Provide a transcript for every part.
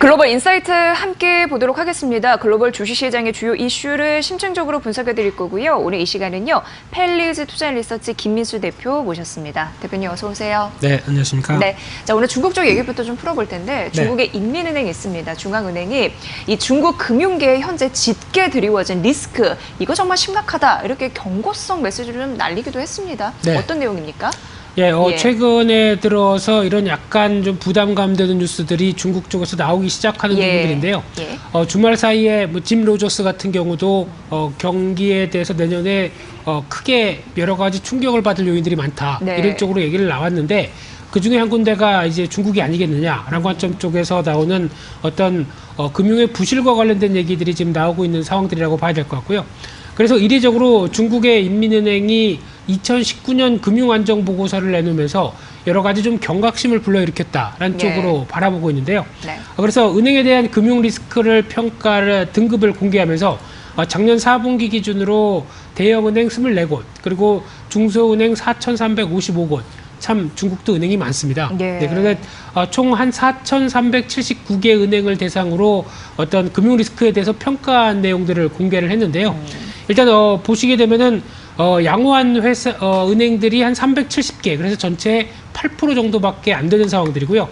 글로벌 인사이트 함께 보도록 하겠습니다. 글로벌 주식시장의 주요 이슈를 심층적으로 분석해 드릴 거고요. 오늘 이 시간은요. 펠리즈 투자리서치 김민수 대표 모셨습니다. 대표님 어서 오세요. 네, 안녕하십니까. 네, 자 오늘 중국 쪽 얘기부터 좀 풀어볼 텐데 중국의 인민은행이 있습니다. 중앙은행이 이 중국 금융계에 현재 짙게 드리워진 리스크 이거 정말 심각하다 이렇게 경고성 메시지를 좀 날리기도 했습니다. 네. 어떤 내용입니까? 최근에 들어서 이런 약간 좀 부담감 되는 뉴스들이 중국 쪽에서 나오기 시작하는 부분들인데요. 주말 사이에 짐 로저스 같은 경우도 경기에 대해서 내년에 크게 여러 가지 충격을 받을 요인들이 많다. 이런 쪽으로 얘기를 나왔는데 그 중에 한 군데가 이제 중국이 아니겠느냐라는 관점 쪽에서 나오는 어떤 금융의 부실과 관련된 얘기들이 지금 나오고 있는 상황들이라고 봐야 될 것 같고요. 그래서 이례적으로 중국의 인민은행이 2019년 금융안정보고서를 내놓으면서 여러 가지 좀 경각심을 불러일으켰다라는 쪽으로 바라보고 있는데요. 그래서 은행에 대한 금융 리스크를 등급을 공개하면서 작년 4분기 기준으로 대형은행 24곳, 그리고 중소은행 4,355곳, 참 중국도 은행이 많습니다. 그런데 총 한 4,379개 은행을 대상으로 어떤 금융 리스크에 대해서 평가한 내용들을 공개를 했는데요. 일단 보시게 되면은 양호한 은행들이 한 370개, 그래서 전체 8% 정도밖에 안 되는 상황들이고요.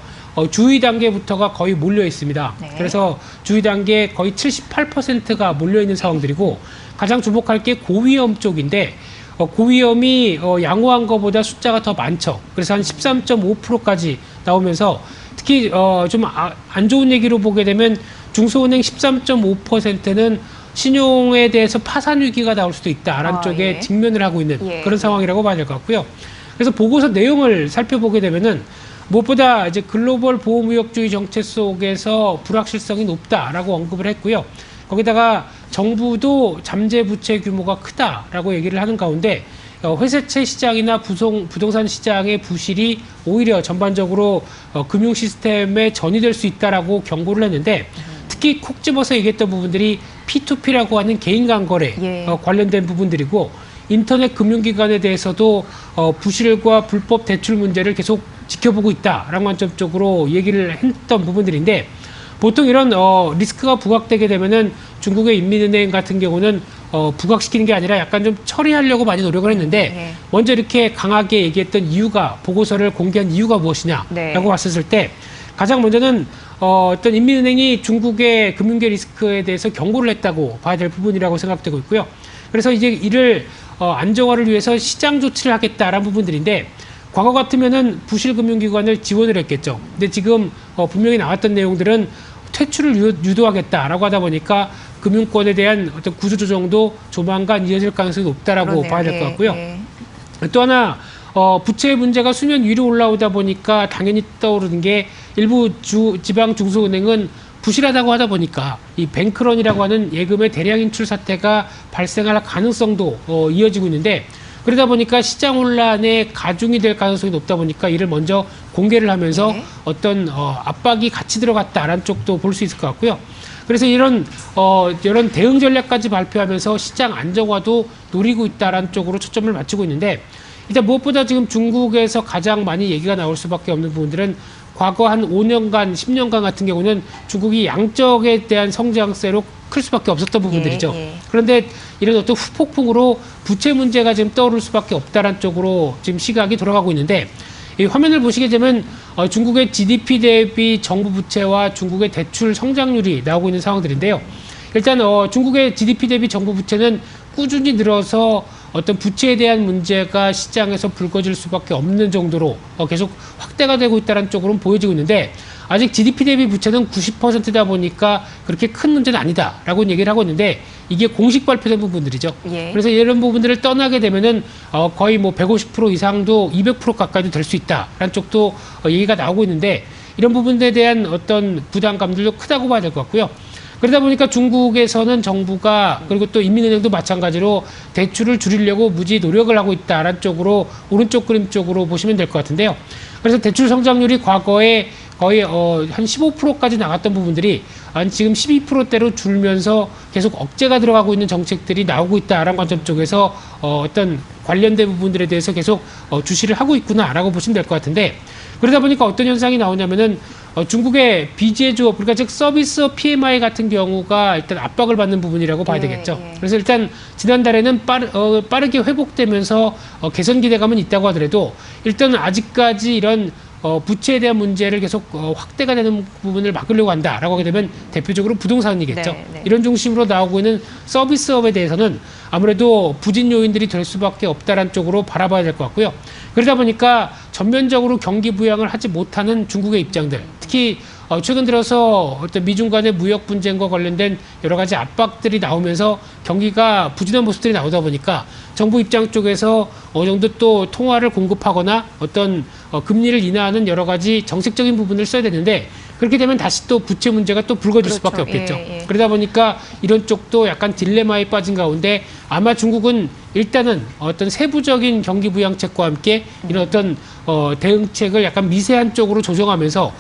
주의 단계부터가 거의 몰려 있습니다. 그래서 주의 단계 거의 78%가 몰려 있는 상황들이고, 가장 주목할 게 고위험 쪽인데, 고위험이 양호한 것보다 숫자가 더 많죠. 그래서 한 13.5%까지 나오면서, 특히 좀 안 좋은 얘기로 보게 되면 중소은행 13.5%는 신용에 대해서 파산 위기가 나올 수도 있다라는 쪽에 직면을 하고 있는 그런 상황이라고 봐야 될 것 같고요. 그래서 보고서 내용을 살펴보게 되면은 무엇보다 이제 글로벌 보호무역주의 정책 속에서 불확실성이 높다라고 언급을 했고요. 거기다가 정부도 잠재 부채 규모가 크다라고 얘기를 하는 가운데 회사채 시장이나 부동산 시장의 부실이 오히려 전반적으로 금융 시스템에 전이될 수 있다라고 경고를 했는데, 특히 콕 집어서 얘기했던 부분들이 P2P라고 하는 개인 간 거래 관련된 부분들이고, 인터넷 금융기관에 대해서도 부실과 불법 대출 문제를 계속 지켜보고 있다라는 관점 쪽으로 얘기를 했던 부분들인데, 보통 이런 리스크가 부각되게 되면은 중국의 인민은행 같은 경우는 부각시키는 게 아니라 약간 좀 처리하려고 많이 노력을 했는데, 먼저 이렇게 강하게 얘기했던 이유가, 보고서를 공개한 이유가 무엇이냐라고 봤었을 때, 가장 먼저는 어떤 인민은행이 중국의 금융계 리스크에 대해서 경고를 했다고 봐야 될 부분이라고 생각되고 있고요. 그래서 이제 이를 안정화를 위해서 시장 조치를 하겠다라는 부분들인데, 과거 같으면은 부실 금융기관을 지원을 했겠죠. 근데 지금 분명히 나왔던 내용들은 퇴출을 유도하겠다라고 하다 보니까 금융권에 대한 어떤 구조조정도 조만간 이어질 가능성이 높다라고 봐야 될 것 같고요. 또 하나 부채 문제가 수면 위로 올라오다 보니까 당연히 떠오르는 게, 일부 지방 중소은행은 부실하다고 하다 보니까 이 뱅크런이라고 하는 예금의 대량 인출 사태가 발생할 가능성도 이어지고 있는데, 그러다 보니까 시장 혼란의 가중이 될 가능성이 높다 보니까 이를 먼저 공개를 하면서 어떤 압박이 같이 들어갔다라는 쪽도 볼 수 있을 것 같고요. 그래서 이런 대응 전략까지 발표하면서 시장 안정화도 노리고 있다라는 쪽으로 초점을 맞추고 있는데, 일단 무엇보다 지금 중국에서 가장 많이 얘기가 나올 수밖에 없는 부분들은, 과거 한 5년간, 10년간 같은 경우는 중국이 양적에 대한 성장세로 클 수밖에 없었던 부분들이죠. 그런데 이런 어떤 후폭풍으로 부채 문제가 지금 떠오를 수밖에 없다는 쪽으로 지금 시각이 돌아가고 있는데, 이 화면을 보시게 되면 중국의 GDP 대비 정부 부채와 중국의 대출 성장률이 나오고 있는 상황들인데요. 일단 중국의 GDP 대비 정부 부채는 꾸준히 늘어서 어떤 부채에 대한 문제가 시장에서 불거질 수밖에 없는 정도로 계속 확대가 되고 있다는 쪽으로는 보여지고 있는데, 아직 GDP 대비 부채는 90%다 보니까 그렇게 큰 문제는 아니다라고 얘기를 하고 있는데, 이게 공식 발표된 부분들이죠. 그래서 이런 부분들을 떠나게 되면은 거의 뭐 150% 이상도 200% 가까이도 될 수 있다라는 쪽도 얘기가 나오고 있는데, 이런 부분에 대한 어떤 부담감들도 크다고 봐야 될 것 같고요. 그러다 보니까 중국에서는 정부가, 그리고 또 인민은행도 마찬가지로 대출을 줄이려고 무지 노력을 하고 있다라는 쪽으로, 오른쪽 그림 쪽으로 보시면 될 것 같은데요. 그래서 대출 성장률이 과거에 거의 한 15%까지 나갔던 부분들이 한 지금 12%대로 줄면서 계속 억제가 들어가고 있는 정책들이 나오고 있다라는 관점 쪽에서 어떤 관련된 부분들에 대해서 계속 주시를 하고 있구나라고 보시면 될 것 같은데, 그러다 보니까 어떤 현상이 나오냐면은 중국의 비제조업, 그러니까 즉 서비스업 PMI 같은 경우가 일단 압박을 받는 부분이라고 봐야 되겠죠. 그래서 일단 지난달에는 빠르게 회복되면서 개선 기대감은 있다고 하더라도 일단은 아직까지 이런 부채에 대한 문제를 계속 확대가 되는 부분을 막으려고 한다라고 하게 되면 대표적으로 부동산이겠죠. 이런 중심으로 나오고 있는 서비스업에 대해서는 아무래도 부진 요인들이 될 수밖에 없다라는 쪽으로 바라봐야 될 것 같고요. 그러다 보니까 전면적으로 경기 부양을 하지 못하는 중국의 입장들, 특히 최근 들어서 어떤 미중 간의 무역 분쟁과 관련된 여러 가지 압박들이 나오면서 경기가 부진한 모습들이 나오다 보니까 정부 입장 쪽에서 어느 정도 또 통화를 공급하거나 어떤 금리를 인하하는 여러 가지 정책적인 부분을 써야 되는데, 그렇게 되면 다시 또 부채 문제가 또 불거질 수밖에 없겠죠. 그러다 보니까 이런 쪽도 약간 딜레마에 빠진 가운데 아마 중국은 일단은 어떤 세부적인 경기 부양책과 함께 이런 어떤 대응책을 약간 미세한 쪽으로 조정하면서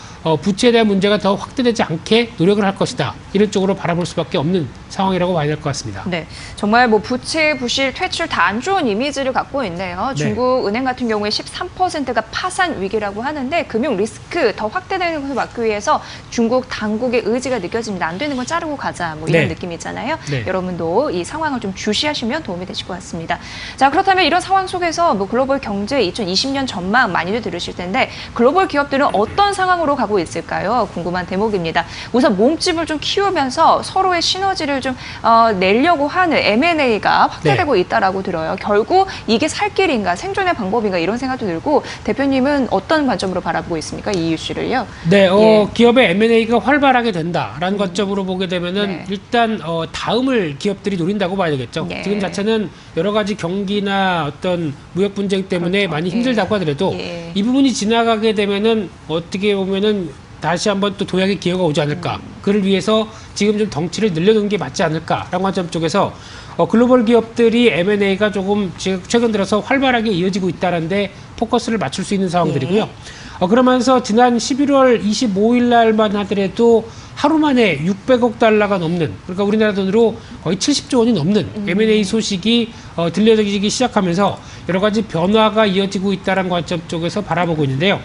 부채에 대한 문제가 더 확대되지 않게 노력을 할 것이다. 이런 쪽으로 바라볼 수밖에 없는 상황이라고 봐야 될 것 같습니다. 네, 정말 뭐 부채, 부실, 퇴출 다 안 좋은 이미지를 갖고 있네요. 중국 은행 같은 경우에 13%가 파산 위기라고 하는데 금융 리스크 더 확대되는 것을 막기 위해서 중국 당국의 의지가 느껴집니다. 안 되는 건 자르고 가자, 뭐 이런 느낌이잖아요. 여러분도 이 상황을 좀 주시하시면 도움이 되실 것 같습니다. 자, 그렇다면 이런 상황 속에서 뭐 글로벌 경제 2020년 전망 많이들 들으실 텐데 글로벌 기업들은 어떤 상황으로 가고 있을까요? 궁금한 대목입니다. 우선 몸집을 좀 키우면서 서로의 시너지를 좀 내려고 하는 M&A가 확대되고 있다라고 들어요. 결국 이게 살 길인가 생존의 방법인가 이런 생각도 들고, 대표님은 어떤 관점으로 바라보고 있습니까? 이 이슈를요. 네, 기업의 M&A가 활발하게 된다라는 관점으로 보게 되면은 일단 다음을 기업들이 노린다고 봐야 되겠죠. 지금 자체는 여러 가지 경기나 어떤 무역 분쟁 때문에 많이 힘들다고 하더라도 이 부분이 지나가게 되면은 어떻게 보면은 다시 한번 또 도약의 기회가 오지 않을까. 그를 위해서 지금 좀 덩치를 늘려놓는 게 맞지 않을까라는 관점 쪽에서 글로벌 기업들이 M&A가 조금 최근 들어서 활발하게 이어지고 있다는데 포커스를 맞출 수 있는 상황들이고요. 그러면서 지난 11월 25일 날만 하더라도 하루 만에 600억 달러가 넘는, 그러니까 우리나라 돈으로 거의 70조 원이 넘는 M&A 소식이 들려지기 시작하면서 여러 가지 변화가 이어지고 있다는 관점 쪽에서 바라보고 있는데요.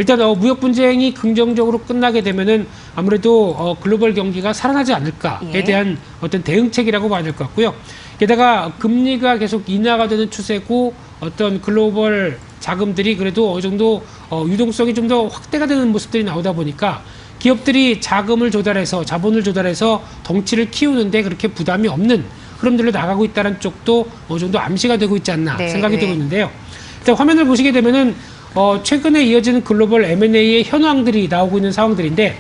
일단 무역 분쟁이 긍정적으로 끝나게 되면은 아무래도 글로벌 경기가 살아나지 않을까에 대한 어떤 대응책이라고 봐야 될 것 같고요. 게다가 금리가 계속 인하가 되는 추세고 어떤 글로벌 자금들이 그래도 어느 정도 유동성이 좀 더 확대가 되는 모습들이 나오다 보니까 기업들이 자금을 조달해서 자본을 조달해서 덩치를 키우는데 그렇게 부담이 없는 흐름들로 나가고 있다는 쪽도 어느 정도 암시가 되고 있지 않나 생각이 되고 있는데요. 일단 화면을 보시게 되면은 최근에 이어지는 글로벌 M&A의 현황들이 나오고 있는 상황들인데,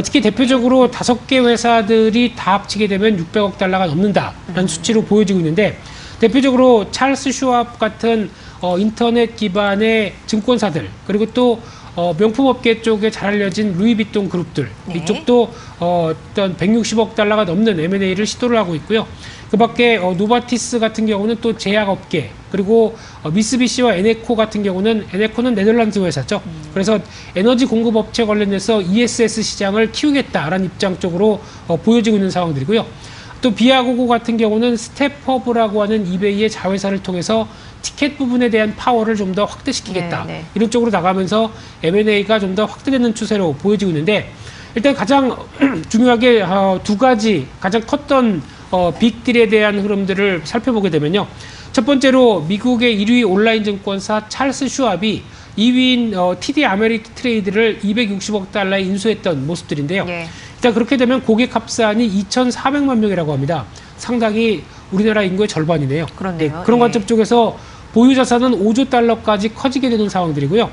특히 대표적으로 5개 회사들이 다 합치게 되면 600억 달러가 넘는다라는 수치로 보여지고 있는데, 대표적으로 찰스 슈왑 같은 인터넷 기반의 증권사들, 그리고 또 명품업계 쪽에 잘 알려진 루이비통 그룹들, 이쪽도 어떤 160억 달러가 넘는 M&A를 시도를 하고 있고요. 그 밖에 노바티스 같은 경우는 또 제약업계, 그리고 미쓰비시와 에네코 같은 경우는, 에네코는 네덜란드 회사죠. 그래서 에너지 공급업체 관련해서 ESS 시장을 키우겠다라는 입장 쪽으로 보여지고 있는 상황들이고요. 또 비아고고 같은 경우는 스텝허브라고 하는 이베이의 자회사를 통해서 티켓 부분에 대한 파워를 좀 더 확대시키겠다. 이런 쪽으로 나가면서 M&A가 좀 더 확대되는 추세로 보여지고 있는데, 일단 가장 중요하게 두 가지 가장 컸던 빅딜에 대한 흐름들을 살펴보게 되면요. 첫 번째로 미국의 1위 온라인 증권사 찰스 슈왑이 2위인 TD 아메리트레이드를 260억 달러에 인수했던 모습들인데요. 일단 그렇게 되면 고객 합산이 2,400만 명이라고 합니다. 상당히 우리나라 인구의 절반이네요. 그렇네요. 그런 관점 쪽에서 보유 자산은 5조 달러까지 커지게 되는 상황들이고요.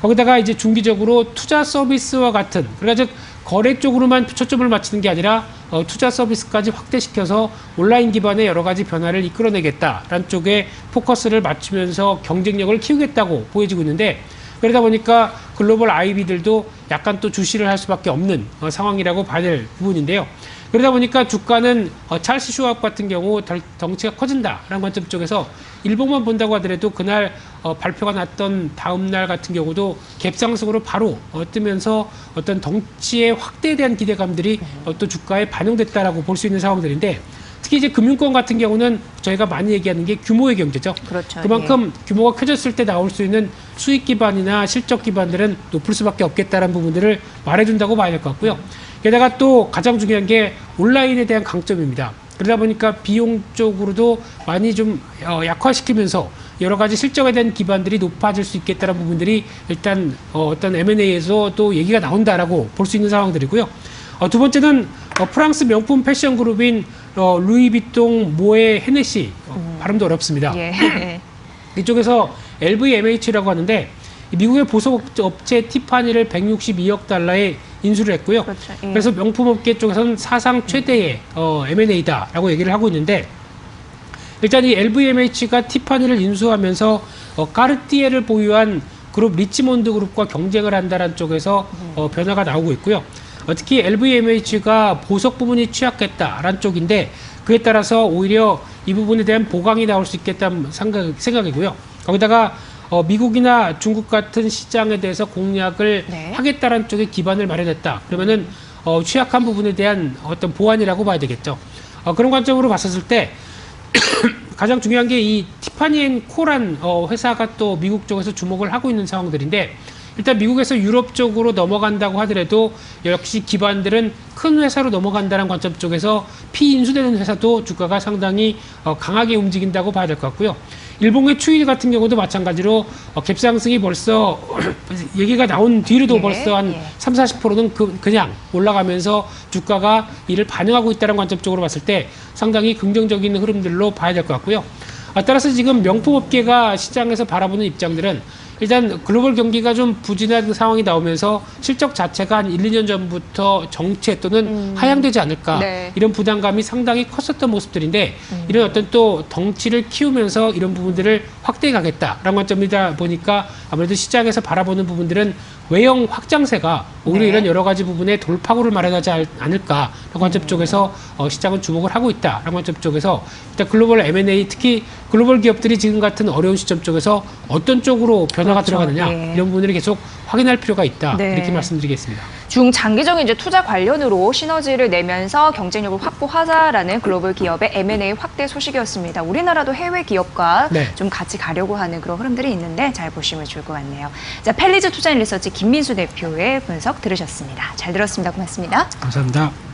거기다가 이제 중기적으로 투자 서비스와 같은, 그러니까 즉 거래 쪽으로만 초점을 맞추는 게 아니라 투자 서비스까지 확대시켜서 온라인 기반의 여러 가지 변화를 이끌어내겠다라는 쪽에 포커스를 맞추면서 경쟁력을 키우겠다고 보여지고 있는데, 그러다 보니까 글로벌 IB들도 약간 또 주시를 할 수밖에 없는 상황이라고 봐야 될 부분인데요. 그러다 보니까 주가는 찰스 슈왑 같은 경우 덩치가 커진다라는 관점 쪽에서 일봉만 본다고 하더라도 그날 발표가 났던 다음 날 같은 경우도 갭상승으로 바로 뜨면서 어떤 덩치의 확대에 대한 기대감들이 또 주가에 반영됐다라고 볼 수 있는 상황들인데, 특히 이제 금융권 같은 경우는 저희가 많이 얘기하는 게 규모의 경제죠. 그렇죠. 그만큼 규모가 커졌을 때 나올 수 있는 수익 기반이나 실적 기반들은 높을 수밖에 없겠다라는 부분들을 말해준다고 봐야 될 것 같고요. 게다가 또 가장 중요한 게 온라인에 대한 강점입니다. 그러다 보니까 비용 쪽으로도 많이 좀 약화시키면서 여러 가지 실적에 대한 기반들이 높아질 수 있겠다는 부분들이 일단 어떤 M&A에서 또 얘기가 나온다라고 볼 수 있는 상황들이고요. 두 번째는 프랑스 명품 패션 그룹인 루이비통, 모에, 헤네시 발음도 어렵습니다. 예. 이쪽에서 LVMH라고 하는데 미국의 보석 업체 티파니를 162억 달러에 인수를 했고요. 그렇죠. 예. 그래서 명품 업계 쪽에서는 사상 최대의 M&A다라고 얘기를 하고 있는데 일단 이 LVMH가 티파니를 인수하면서 까르띠에를 보유한 그룹 리치몬드 그룹과 경쟁을 한다는 쪽에서 변화가 나오고 있고요. 특히 LVMH가 보석 부분이 취약했다라는 쪽인데 그에 따라서 오히려 이 부분에 대한 보강이 나올 수 있겠다는 생각이고요. 거기다가 미국이나 중국 같은 시장에 대해서 공략을 네. 하겠다라는 쪽에 기반을 마련했다. 그러면은 취약한 부분에 대한 어떤 보완이라고 봐야 되겠죠. 그런 관점으로 봤었을 때 가장 중요한 게 이 티파니 앤 코란 회사가 또 미국 쪽에서 주목을 하고 있는 상황들인데 일단 미국에서 유럽 쪽으로 넘어간다고 하더라도 역시 기반들은 큰 회사로 넘어간다는 관점 쪽에서 피인수되는 회사도 주가가 상당히 강하게 움직인다고 봐야 될 것 같고요. 일본의 추이 같은 경우도 마찬가지로 갭상승이 벌써 얘기가 나온 뒤로도 예, 벌써 한 예. 30-40%는 그냥 올라가면서 주가가 이를 반영하고 있다는 관점 쪽으로 봤을 때 상당히 긍정적인 흐름들로 봐야 될 것 같고요. 따라서 지금 명품업계가 시장에서 바라보는 입장들은 일단 글로벌 경기가 좀 부진한 상황이 나오면서 실적 자체가 한 1-2년 전부터 정체 또는 하향되지 않을까 네. 이런 부담감이 상당히 컸었던 모습들인데 이런 어떤 또 덩치를 키우면서 이런 부분들을 확대해 가겠다라는 관점이다 보니까 아무래도 시장에서 바라보는 부분들은 외형 확장세가 오히려 네. 이런 여러 가지 부분에 돌파구를 마련하지 않을까라는 관점 쪽에서 시장은 주목을 하고 있다라는 관점 쪽에서 일단 글로벌 M&A 특히 글로벌 기업들이 지금 같은 어려운 시점 쪽에서 어떤 쪽으로 변화가 그렇죠. 들어가느냐 예. 이런 부분들을 계속 확인할 필요가 있다 네. 이렇게 말씀드리겠습니다. 중장기적인 이제 투자 관련으로 시너지를 내면서 경쟁력을 확보하자라는 글로벌 기업의 M&A 확대 소식이었습니다. 우리나라도 해외 기업과 네. 좀 같이 가려고 하는 그런 흐름들이 있는데 잘 보시면 좋을 것 같네요. 자, 펠리즈 투자인 리서치 김민수 대표의 분석 들으셨습니다. 잘 들었습니다. 고맙습니다. 감사합니다.